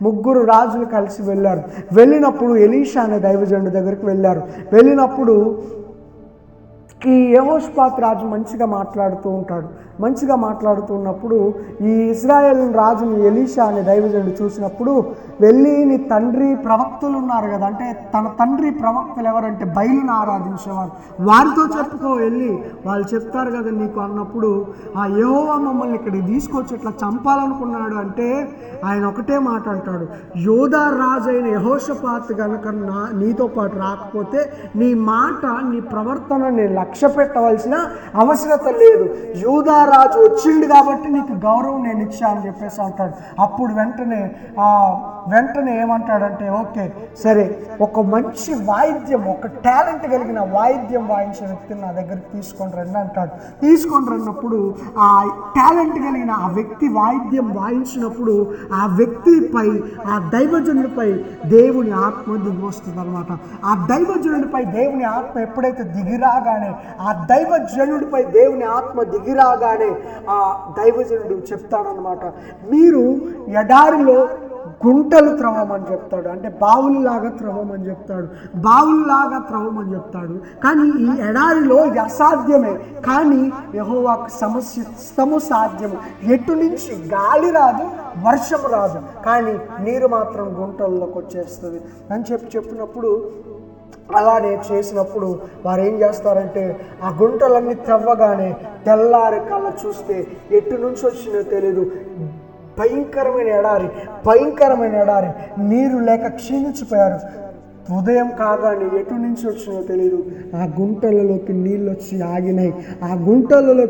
ముగ్గురు రాజులు కలిసి వెళ్ళారు. వెళ్ళినప్పుడు ఎలీషా అనే దైవజనుడి దగ్గరికి వెళ్ళారు. వెళ్ళినప్పుడు ఈ యెహోషాపాతు రాజు మంచిగా మాట్లాడుతున్నప్పుడు ఈ ఇశ్రాయేలు రాజుని ఎలీషా అనే దైవజనుడు చూసినప్పుడు వెళ్ళి, నీ తండ్రి ప్రవక్తలు ఉన్నారు కదా, అంటే తన తండ్రి ప్రవక్తలు ఎవరంటే బయలును ఆరాధించేవారు, వారితో చెప్పుకో, వెళ్ళి వాళ్ళు చెప్తారు కదా నీకు అన్నప్పుడు, ఆ యెహోవా మమ్మల్ని ఇక్కడికి తీసుకొచ్చి ఇట్లా చంపాలనుకున్నాడు అంటే ఆయన ఒకటే మాట అంటాడు, యోధా రాజు అయిన యెహోషాపాతు కనుక నీతో పాటు రాకపోతే నీ మాట నీ ప్రవర్తన నేను లక్ష్య పెట్టవలసిన అవసరత లేదు. యూదా రాజు వచ్చిండు కాబట్టి నీకు గౌరవం నేను ఇచ్చా అని చెప్పేసి అంటాడు. అప్పుడు వెంటనే ఏమంటాడంటే, ఓకే సరే, ఒక మంచి వాయిద్యం, ఒక టాలెంట్ కలిగిన వాయిద్యం వాయించే వ్యక్తిని నా దగ్గరికి తీసుకొని రండి అంటాడు. తీసుకొని రన్నప్పుడు ఆ టాలెంట్ కలిగిన ఆ వ్యక్తి వాయిద్యం వాయించినప్పుడు ఆ వ్యక్తిపై, ఆ దైవజనుడిపై దేవుని ఆత్మ దిగి వస్తుంది అనమాట. ఆ దైవజనుడిపై దేవుని ఆత్మ ఎప్పుడైతే దిగిరాగానే, ఆ దైవజనుడిపై దేవుని ఆత్మ దిగిరాగానే ఆ దైవజనుడు చెప్తాడనమాట, మీరు ఎడారిలో గుంటలు త్రవ్వమని చెప్తాడు, అంటే బావుల్లాగా త్రవ్వమని చెప్తాడు. కానీ ఈ ఎడారిలో అసాధ్యమే, కానీ యెహోవాకు సమస్తము సాధ్యము. ఎటు నుంచి గాలి రాదు, వర్షం రాదు, కానీ నీరు మాత్రం గుంటల్లోకి వచ్చేస్తుంది అని చెప్పినప్పుడు, అలానే చేసినప్పుడు వారు ఏం చేస్తారంటే, ఆ గుంటలన్నీ త్రవ్వగానే తెల్లారి కళ్ళ చూస్తే ఎటు నుంచి వచ్చినో తెలియదు, భయంకరమైన ఎడారి, నీరు లేక క్షీణించిపోయారు. ఉదయం కాగానే ఎటు నుంచి వచ్చినో తెలియదు, ఆ గుంటలలోకి నీళ్ళు వచ్చి ఆగినాయి. ఆ గుంటలలో